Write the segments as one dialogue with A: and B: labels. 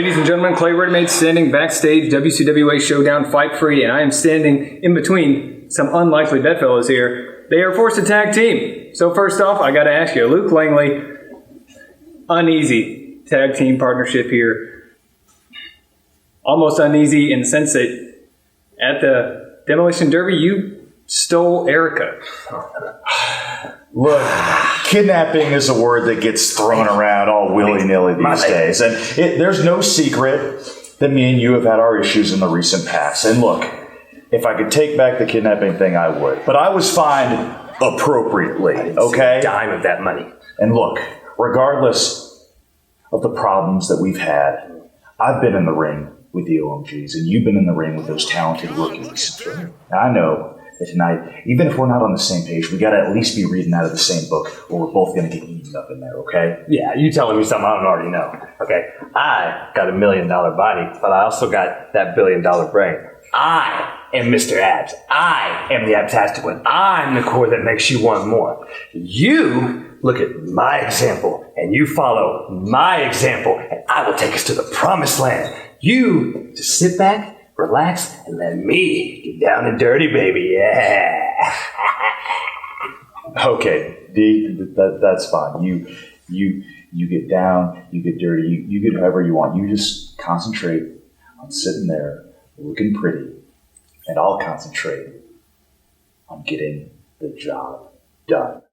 A: Ladies and gentlemen, Clay Redmayne standing backstage, WCWA Showdown Fight Free, and I am standing in between some unlikely bedfellows here. They are forced to tag team. So first off, I got to ask you, Luke Langley, uneasy tag team partnership here. Almost uneasy in the sense that at the Demolition Derby, you stole Erica.
B: Look, kidnapping is a word that gets thrown around all willy-nilly these days. And there's no secret that me and you have had our issues in the recent past. And look, if I could take back the kidnapping thing, I would. But I was fined appropriately, okay?
C: A dime of that money.
B: And look, regardless of the problems that we've had, I've been in the ring with the OMGs, and you've been in the ring with those talented rookies. Now, I know that tonight, even if we're not on the same page, we got to at least be reading out of the same book, or we're both going to get eaten up in there, okay?
C: Yeah, you telling me something I don't already know, okay? I got $1 million body, but I also got that $1 billion brain. I am Mr. Abs. I am the Abtastic one. I'm the core that makes you want more. You look at my example, and you follow my example, and I will take us to the promised land. You just sit back, relax, and let me get down and dirty, baby. Yeah.
B: Okay, D, that's fine. You get down, you get dirty, you get however you want. You just concentrate on sitting there looking pretty, and I'll concentrate on getting the job done.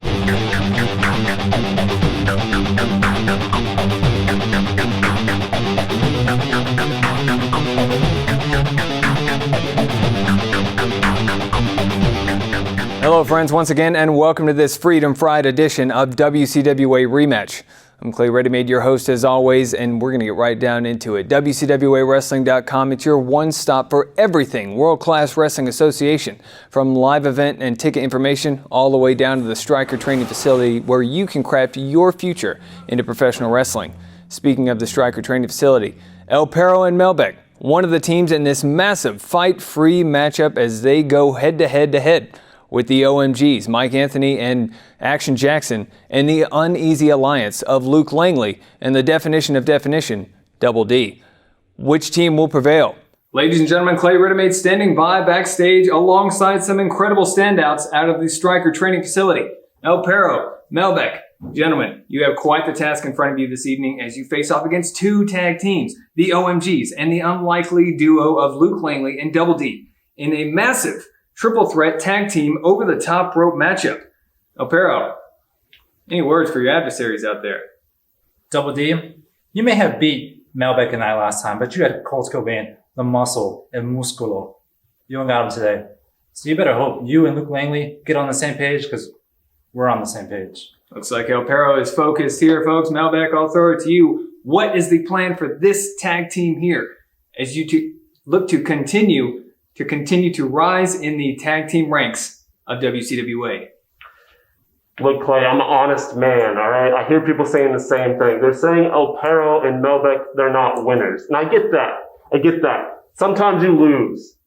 A: Hello friends, once again, and welcome to this Freedom Friday edition of WCWA Rematch. I'm Clay Redmayne, your host as always, and we're going to get right down into it. WCWAWrestling.com, it's your one-stop for everything World Class Wrestling Association. From live event and ticket information all the way down to the Striker training facility where you can craft your future into professional wrestling. Speaking of the Striker training facility, El Perro and Melbeck, one of the teams in this massive fight-free matchup as they go head-to-head with the OMGs, Mike Anthony and Action Jackson, and the uneasy alliance of Luke Langley and the definition of definition, Double D. Which team will prevail? Ladies and gentlemen, Clay Redmayne standing by backstage alongside some incredible standouts out of the Striker training facility. El Perro, Melbeck, gentlemen, you have quite the task in front of you this evening as you face off against two tag teams, the OMGs and the unlikely duo of Luke Langley and Double D, in a massive triple threat tag team over the top rope matchup. El Perro, any words for your adversaries out there?
D: Double D, you may have beat Melbeck and I last time, but you had Colt Cobain, the muscle, and musculo. You don't got him today. So you better hope you and Luke Langley get on the same page, because we're on the same page.
A: Looks like El Perro is focused here, folks. Melbeck, I'll throw it to you. What is the plan for this tag team here as you two look to continue to rise in the tag team ranks of WCWA?
E: Look, Clay, I'm an honest man, all right? I hear people saying the same thing. They're saying El Perro and Melbeck, they're not winners. And I get that. Sometimes you lose.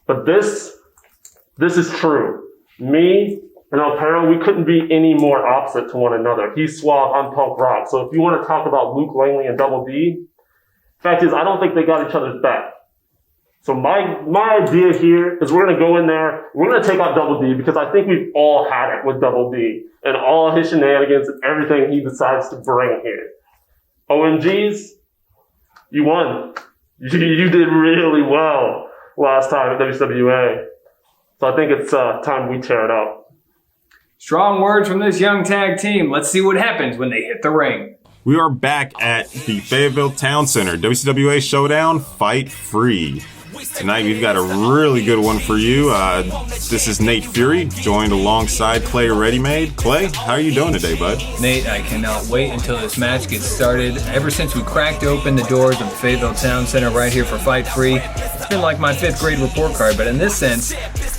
E: But this is true. Me and El Perro, we couldn't be any more opposite to one another. He's suave, I'm punk rock. So if you want to talk about Luke Langley and Double D, fact is, I don't think they got each other's back. So my idea here is we're going to go in there, we're going to take out Double D because I think we've all had it with Double D and all his shenanigans and everything he decides to bring here. OMGs, you won. You did really well last time at WCWA. So I think it's time we tear it up.
A: Strong words from this young tag team. Let's see what happens when they hit the ring.
F: We are back at the Fayetteville Town Center, WCWA Showdown Fight Free. Tonight we've got a really good one for you. This is Nate Fury, joined alongside Clay Redmayne. Clay, how are you doing today, bud?
A: Nate, I cannot wait until this match gets started. Ever since we cracked open the doors of the Fayetteville Town Center right here for Fight Free, it's been like my 5th grade report card, but in this sense,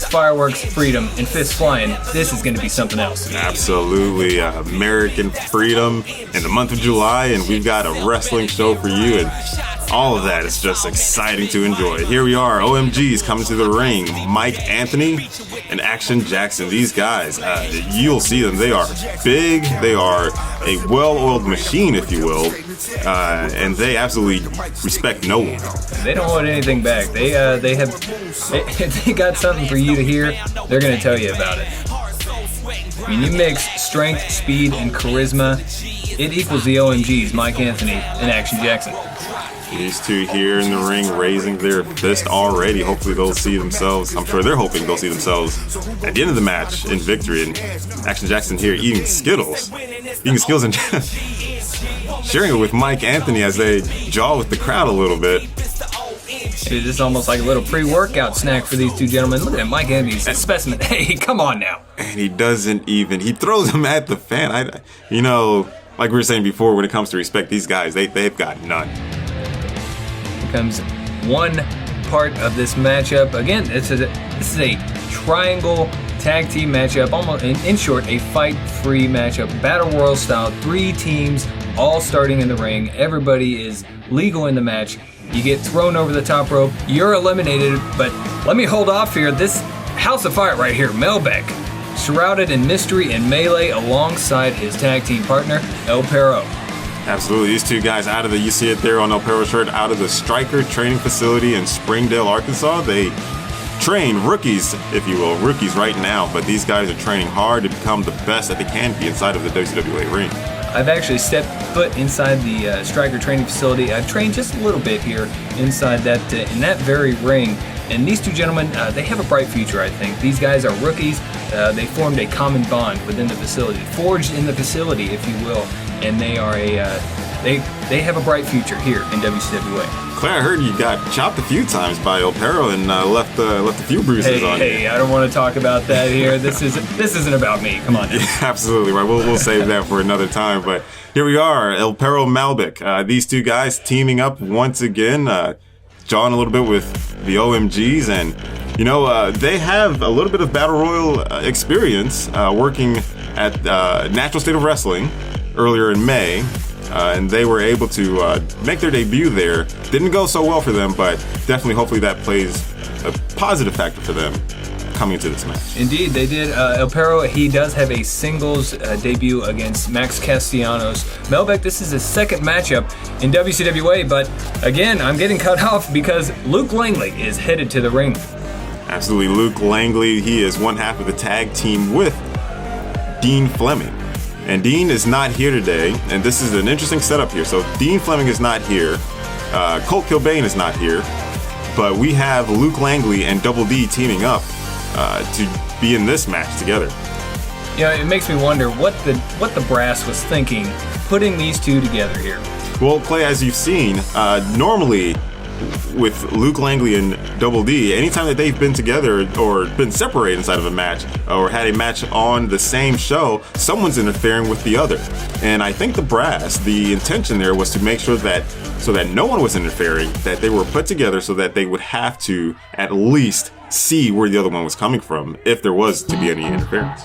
A: fireworks, freedom, and fists flying, this is going to be something else.
F: Absolutely. American freedom in the month of July, and we've got a wrestling show for you. And all of that is just exciting to enjoy. Here we are, OMGs coming to the ring. Mike Anthony and Action Jackson. These guys, you'll see them. They are big. They are a well-oiled machine, if you will. And they absolutely respect no one.
A: They don't hold anything back. They if they got something for you to hear, they're going to tell you about it. I mean, you mix strength, speed, and charisma, it equals the OMGs, Mike Anthony and Action Jackson.
F: These two here in the ring raising their fist already. Hopefully they'll see themselves, I'm sure they're hoping they'll see themselves at the end of the match in victory. And Action Jackson here eating Skittles. And sharing it with Mike Anthony as they jaw with the crowd a little bit.
A: Dude, this is almost like a little pre-workout snack for these two gentlemen. Look at Mike Anthony's a specimen. Hey, come on now.
F: And he throws him at the fan. Like we were saying before, when it comes to respect, these guys, they've got none.
A: Here comes one part of this matchup. Again, this is a triangle tag team matchup, almost in short, a fight-free matchup, battle royal style, 3 teams all starting in the ring. Everybody is legal in the match. You get thrown over the top rope, you're eliminated, but let me hold off here. This house of fire right here, Melbeck, shrouded in mystery and melee alongside his tag team partner, El Perro.
F: Absolutely, these two guys you see it there on El Perro's shirt, out of the Stryker training facility in Springdale, Arkansas. They train rookies, if you will, right now, but these guys are training hard to become the best that they can be inside of the WCWA ring.
A: I've actually stepped foot inside the Stryker training facility. I've trained just a little bit here inside that in that very ring. And these two gentlemen, they have a bright future, I think. These guys are rookies. They formed a common bond within the facility, forged in the facility, if you will. And they are they have a bright future here in WCWA.
F: Claire, I heard you got chopped a few times by El Perro and left a few bruises on you.
A: Hey, I don't want to talk about that here. This isn't about me. Come on.
F: Yeah, absolutely right. We'll save that for another time. But here we are, El Perro Malbec. These two guys teaming up once again, jawing a little bit with the OMGs, and they have a little bit of battle royal experience working at Natural State of Wrestling earlier in May. And they were able to make their debut there. Didn't go so well for them, but definitely, hopefully, that plays a positive factor for them coming into this match.
A: Indeed, they did. El Perro, he does have a singles debut against Max Castellanos. Melbeck, this is his second matchup in WCWA, but again, I'm getting cut off because Luke Langley is headed to the ring.
F: Absolutely, Luke Langley, he is one half of the tag team with Dean Fleming. And Dean is not here today, and this is an interesting setup here. So Dean Fleming is not here, Colt Kilbane is not here, but we have Luke Langley and Double D teaming up to be in this match together.
A: It makes me wonder what the brass was thinking putting these two together here.
F: Well, Clay, as you've seen, normally with Luke Langley and Double D, anytime that they've been together or been separated inside of a match or had a match on the same show, someone's interfering with the other. And I think the brass, the intention there was to make sure that so that no one was interfering, that they were put together so that they would have to at least see where the other one was coming from if there was to be any interference.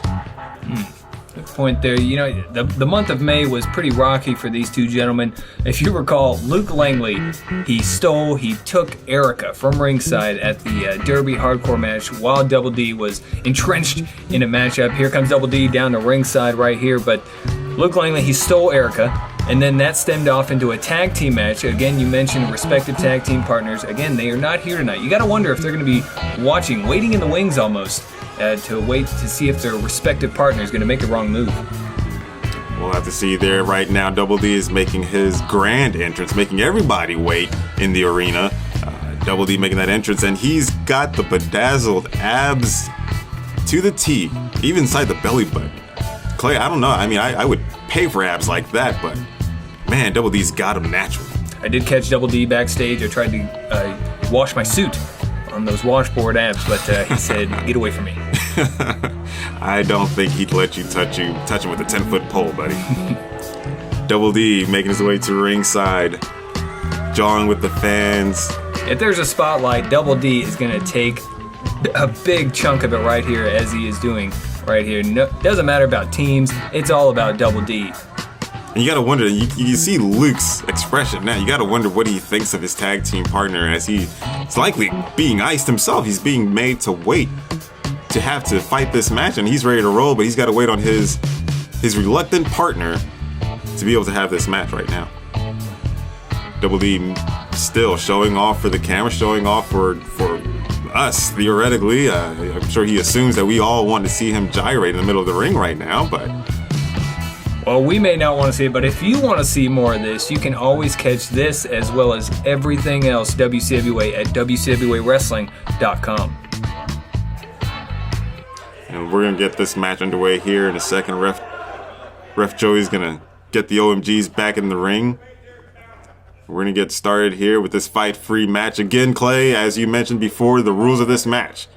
A: Good point there. The month of May was pretty rocky for these two gentlemen. If you recall, Luke Langley, he took Erica from ringside at the Derby Hardcore match while Double D was entrenched in a matchup. Here comes Double D down to ringside right here, but Luke Langley, he stole Erica, and then that stemmed off into a tag team match. Again, you mentioned respective tag team partners. Again, they are not here tonight. You got to wonder if they're going to be waiting in the wings almost, to wait to see if their respective partner is going to make the wrong move.
F: We'll have to see there right now. Double D is making his grand entrance, making everybody wait in the arena. Double D making that entrance, and he's got the bedazzled abs to the T, even inside the belly button. Clay, I don't know. I mean, I would pay for abs like that, but man, Double D's got him natural.
A: I did catch Double D backstage. I tried to wash my suit on those washboard abs, but he said, "Get away from me."
F: I don't think he'd let you touch him with a 10-foot pole, buddy. Double D making his way to ringside, jawing with the fans.
A: If there's a spotlight, Double D is going to take a big chunk of it right here, as he is doing right here. No, doesn't matter about teams. It's all about Double D.
F: And you got to wonder, you see Luke's expression now. You got to wonder what he thinks of his tag team partner as he's likely being iced himself. He's being made to wait to have to fight this match, and he's ready to roll, but he's got to wait on his reluctant partner to be able to have this match right now. Double D still showing off for the camera, showing off for us, theoretically. I'm sure he assumes that we all want to see him gyrate in the middle of the ring right now, but...
A: Well, we may not want to see it, but if you want to see more of this, you can always catch this as well as everything else WCWA at WCWAWrestling.com.
F: And we're going to get this match underway here in a second. Ref Joey's going to get the OMGs back in the ring. We're going to get started here with this fight-free match. Again, Clay, as you mentioned before, the rules of this match.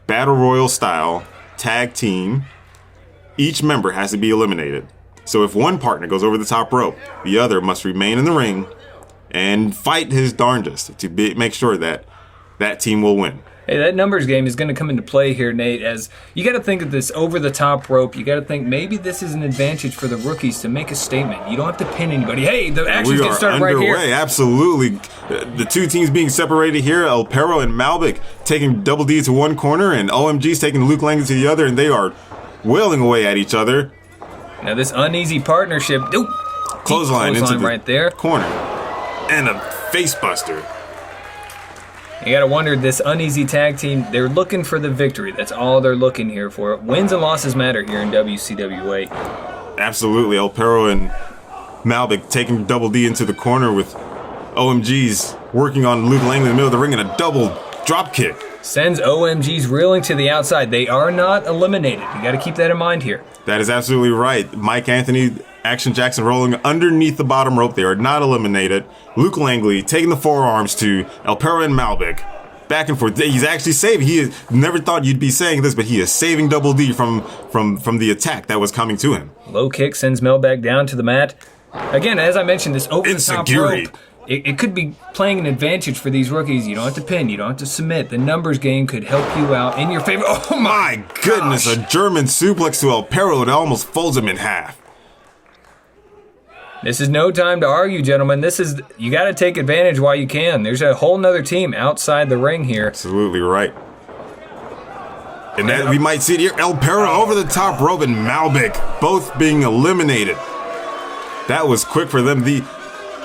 F: Battle Royal style, tag team. Each member has to be eliminated. So if one partner goes over the top rope, the other must remain in the ring and fight his darndest to make sure that that team will win.
A: Hey, that numbers game is going to come into play here, Nate, as you got to think of this over the top rope. You got to think maybe this is an advantage for the rookies to make a statement. You don't have to pin anybody. Hey, the action's going to start right here.
F: Absolutely. The two teams being separated here, El Perro and Malbec taking Double D to one corner and OMG's taking Luke Langley to the other, and they are wailing away at each other.
A: Now this uneasy partnership.
F: Clothesline into the
A: right there.
F: Corner. And a face buster.
A: You gotta wonder, this uneasy tag team, they're looking for the victory. That's all they're looking here for. Wins and losses matter here in WCWA.
F: Absolutely. El Perro and Malbec taking Double D into the corner with OMG's working on Luke Langley in the middle of the ring and a double drop kick.
A: Sends OMGs reeling to the outside. They are not eliminated. You got to keep that in mind here.
F: That is absolutely right. Mike Anthony, Action Jackson rolling underneath the bottom rope. They are not eliminated. Luke Langley taking the forearms to El Perro and Malbec. Back and forth. He's actually saving. He is, never thought you'd be saying this, but he is saving Double D from the attack that was coming to him.
A: Low kick sends Malbec down to the mat. Again, as I mentioned, this over the top rope. It could be playing an advantage for these rookies. You don't have to pin. You don't have to submit. The numbers game could help you out in your favor. Oh my
F: goodness. A German suplex to El Perro that almost folds him in half.
A: This is no time to argue, gentlemen. You got to take advantage while you can. There's a whole nother team outside the ring here.
F: Absolutely right. And that we might see it here. El Perro over the top rope and Malbec both being eliminated. That was quick for them.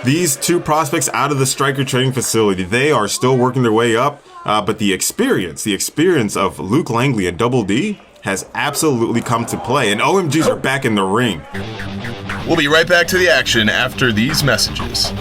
F: These two prospects out of the striker training facility, they are still working their way up, but the experience of Luke Langley and Double D has absolutely come to play, and OMGs are back in the ring.
G: We'll be right back to the action after these messages.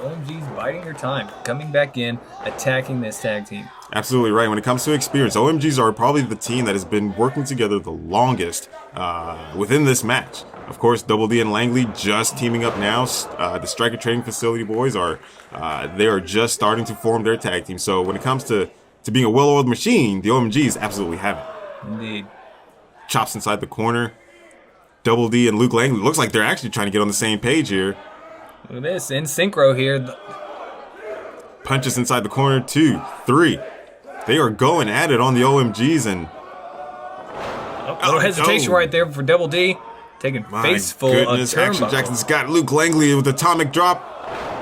A: OMG's biding their time, coming back in, attacking this tag team.
F: Absolutely right. When it comes to experience, OMGs are probably the team that has been working together the longest within this match. Of course, Double D and Langley just teaming up now. The Striker Training Facility boys they are just starting to form their tag team. So when it comes to being a well-oiled machine, the OMGs absolutely have it.
A: Indeed.
F: Chops inside the corner. Double D and Luke Langley. Looks like they're actually trying to get on the same page here.
A: Look at this, in synchro here.
F: Punches inside the corner, 2, 3. They are going at it on the OMGs, and
A: little hesitation right there for Double D. Taking face full
F: goodness,
A: of
F: Action
A: turnbuckle.
F: Jackson's got Luke Langley with atomic drop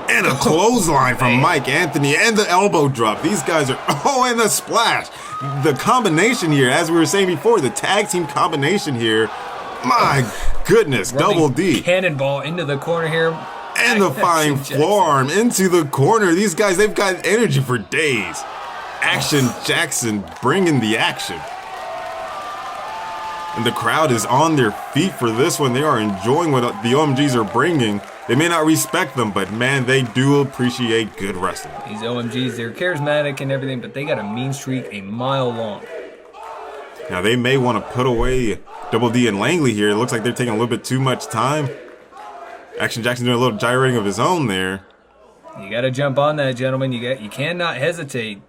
F: and a clothesline from Mike Anthony and the elbow drop. These guys are, and the splash. The combination here, as we were saying before, the tag team combination here, my goodness, Double D.
A: Cannonball into the corner here.
F: And the flying forearm into the corner. These guys, they've got energy for days. Action Jackson bringing the action. And the crowd is on their feet for this one. They are enjoying what the OMGs are bringing. They may not respect them, but man, they do appreciate good wrestling.
A: These OMGs, they're charismatic and everything, but they got a mean streak a mile long.
F: Now, they may want to put away Double D and Langley here. It looks like they're taking a little bit too much time. Action Jackson doing a little gyrating of his own there.
A: You got to jump on that, gentlemen. You cannot hesitate.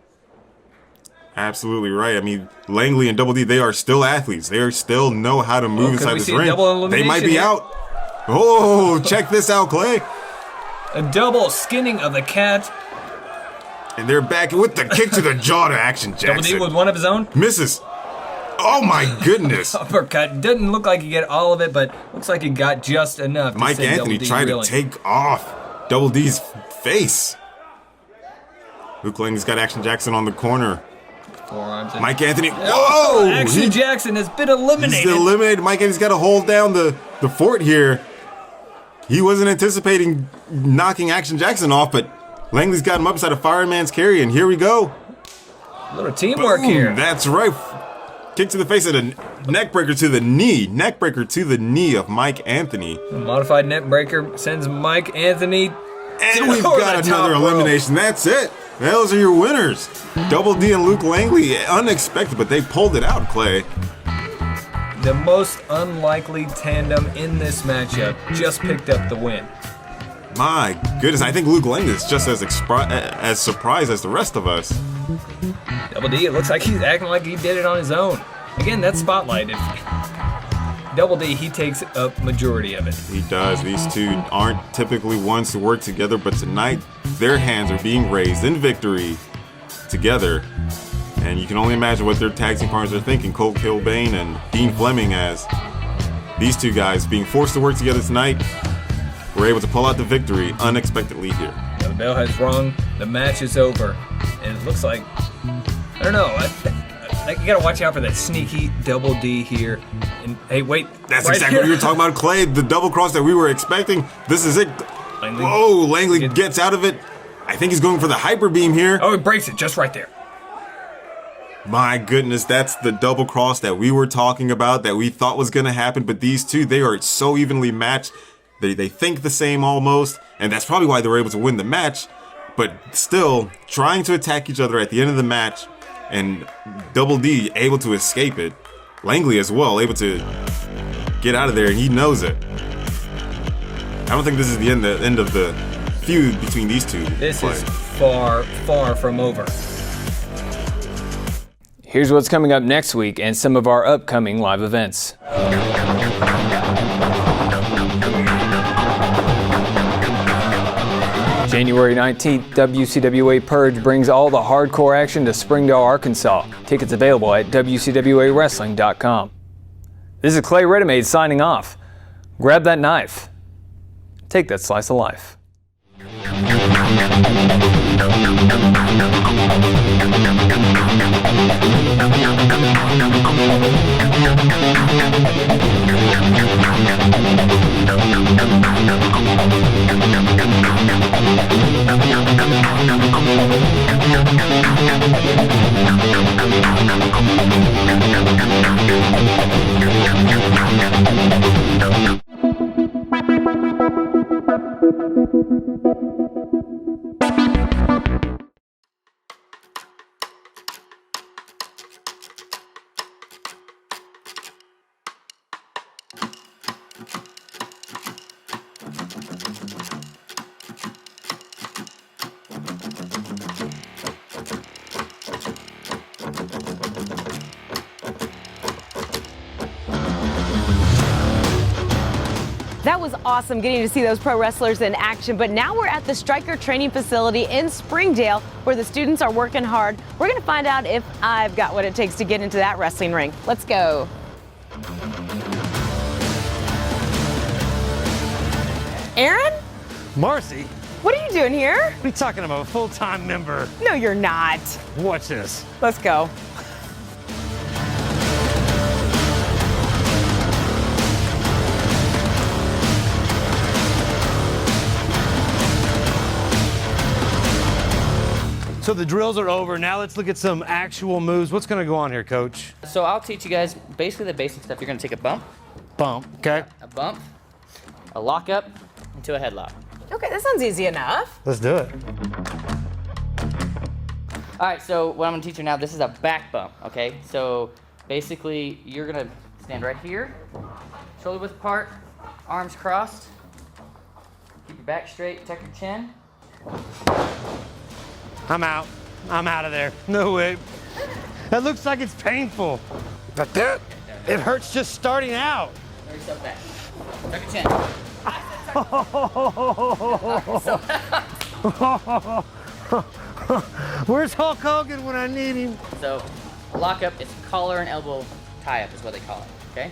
F: Absolutely right. I mean, Langley and Double D, they are still athletes. They are still know how to move inside this ring. They might be out. Oh, check this out, Clay.
A: A double skinning of the cat.
F: And they're back with the kick to the jaw to Action Jackson.
A: Double D with one of his own.
F: Misses. Oh, my goodness.
A: Uppercut. Doesn't look like he got all of it, but looks like he got just enough.
F: Mike Anthony tried to take off Double D's face. Luke Langley's got Action Jackson on the corner.
A: Forearms.
F: Mike Anthony. Whoa!
A: Action Jackson has been eliminated.
F: He's eliminated. Mike Anthony's got to hold down the fort here. He wasn't anticipating knocking Action Jackson off, but Langley's got him up inside a fireman's carry, and here we go.
A: A little teamwork here.
F: That's right. Kick to the face of the neckbreaker to the knee. Neckbreaker to the knee of Mike Anthony.
A: A modified neckbreaker sends Mike Anthony.
F: And we've got another elimination. That's it. Those are your winners. Double D and Luke Langley. Unexpected, but they pulled it out, Clay.
A: The most unlikely tandem in this matchup just picked up the win.
F: My goodness, I think Luke Langley is just as surprised as the rest of us.
A: Double D, it looks like he's acting like he did it on his own. Again, that spotlight. Double D, he takes a majority of it.
F: He does. These two aren't typically ones to work together, but tonight their hands are being raised in victory together. And you can only imagine what their tag team partners are thinking, Colt Kilbane and Dean Fleming, as these two guys being forced to work together tonight were able to pull out the victory unexpectedly here.
A: Now the bell has rung, the match is over, and it looks like, I don't know, you gotta watch out for that sneaky Double D here. And hey, wait.
F: That's right exactly what you were talking about, Clay. The double cross that we were expecting. This is it.
A: Langley.
F: Whoa, Langley gets out of it. I think he's going for the hyper beam here.
A: Oh, he breaks it just right there.
F: My goodness, that's the double cross that we were talking about, that we thought was going to happen. But these two, they are so evenly matched. They think the same almost. And that's probably why they were able to win the match. But still, trying to attack each other at the end of the match. And Double D able to escape it. Langley as well, able to get out of there, and he knows it. I don't think this is the end of the feud between these two.
A: This is far, far from over. Here's what's coming up next week and some of our upcoming live events. January 19th, WCWA Purge brings all the hardcore action to Springdale, Arkansas. Tickets available at WCWAWrestling.com. This is Clay Redemade signing off. Grab that knife. Take that slice of life.
H: That was awesome getting to see those pro wrestlers in action, but now we're at the Striker Training Facility in Springdale where the students are working hard. We're going to find out if I've got what it takes to get into that wrestling ring. Let's go. Aaron?
I: Marcy,
H: What are you doing here?
I: what are you talking about? A full-time member.
H: No, you're not.
I: Watch this.
H: Let's go.
I: So the drills are over. Now let's look at some actual moves. What's going to go on here, Coach?
J: So I'll teach you guys basically the basic stuff. You're gonna take a bump,
I: Okay.
J: a bump, a lockup, into a headlock.
H: Okay, that sounds easy enough.
I: Let's do it.
J: All right, so what I'm gonna teach you now, this is a back bump, okay? So basically, you're gonna stand right here, shoulder width apart, arms crossed, keep your back straight, tuck your chin.
I: I'm out. I'm out of there. No way. That looks like it's painful. But that, it hurts just starting out.
J: Throw yourself back. Tuck your chin.
I: Where's Hulk Hogan when I need him?
J: So lockup is collar and elbow tie-up is what they call it, okay?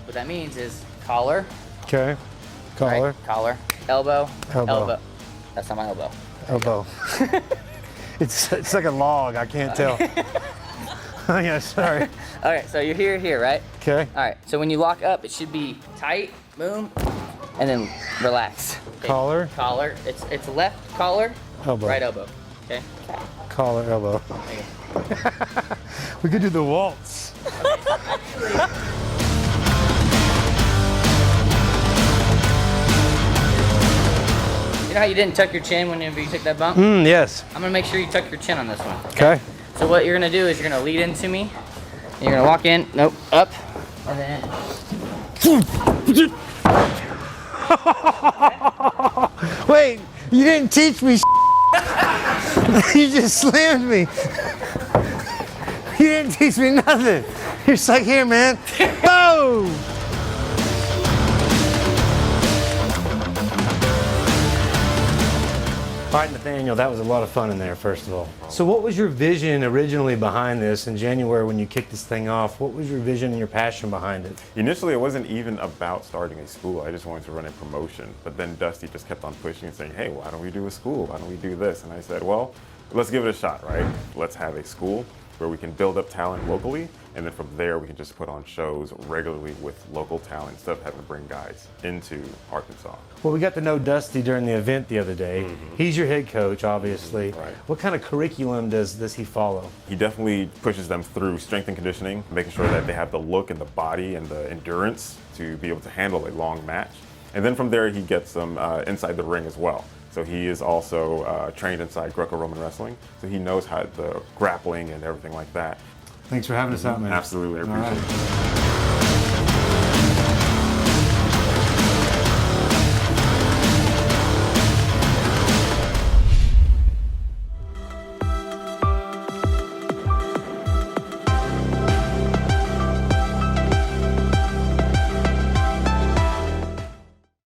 J: What that means is collar,
I: Okay. Collar.
J: right? Collar, elbow,
I: Elbow.
J: elbow. That's not my elbow.
I: Elbow. It's like a log. I can't tell. Oh, yeah, sorry.
J: All right, so you're here, right?
I: Okay.
J: All right, so when you lock up, it should be tight, boom, and then relax. Okay.
I: Collar.
J: Collar. It's left collar,
I: Elbow.
J: right elbow. Okay.
I: Collar, elbow.
J: There you go.
I: We could do the waltz.
J: You know how you didn't tuck your chin whenever you took that bump?
I: Yes.
J: I'm gonna make sure you tuck your chin on this one.
I: Okay.
J: So what you're gonna do is you're gonna lead into me. And you're gonna walk in. Nope. Up. And then.
I: Wait, you didn't teach me. You just slammed me. You didn't teach me nothing. You're just like, here, man. Boom! All right, Nathaniel, that was a lot of fun in there, first of all. So what was your vision originally behind this in January when you kicked this thing off? What was your vision and your passion behind it?
F: Initially, it wasn't even about starting a school. I just wanted to run a promotion. But then Dusty just kept on pushing and saying, hey, why don't we do a school? Why don't we do this? And I said, well, let's give it a shot, right? Let's have a school where we can build up talent locally. And then from there, we can just put on shows regularly with local talent instead of having to bring guys into Arkansas.
I: Well, we got to know Dusty during the event the other day. He's your head coach, obviously.
F: Right.
I: What kind of curriculum does he follow?
F: He definitely pushes them through strength and conditioning, making sure that they have the look and the body and the endurance to be able to handle a long match. And then from there, he gets them inside the ring as well. So he is also trained inside Greco-Roman wrestling, so he knows how the grappling and everything like that.
I: Thanks for having us out, man.
F: Absolutely, I appreciate it.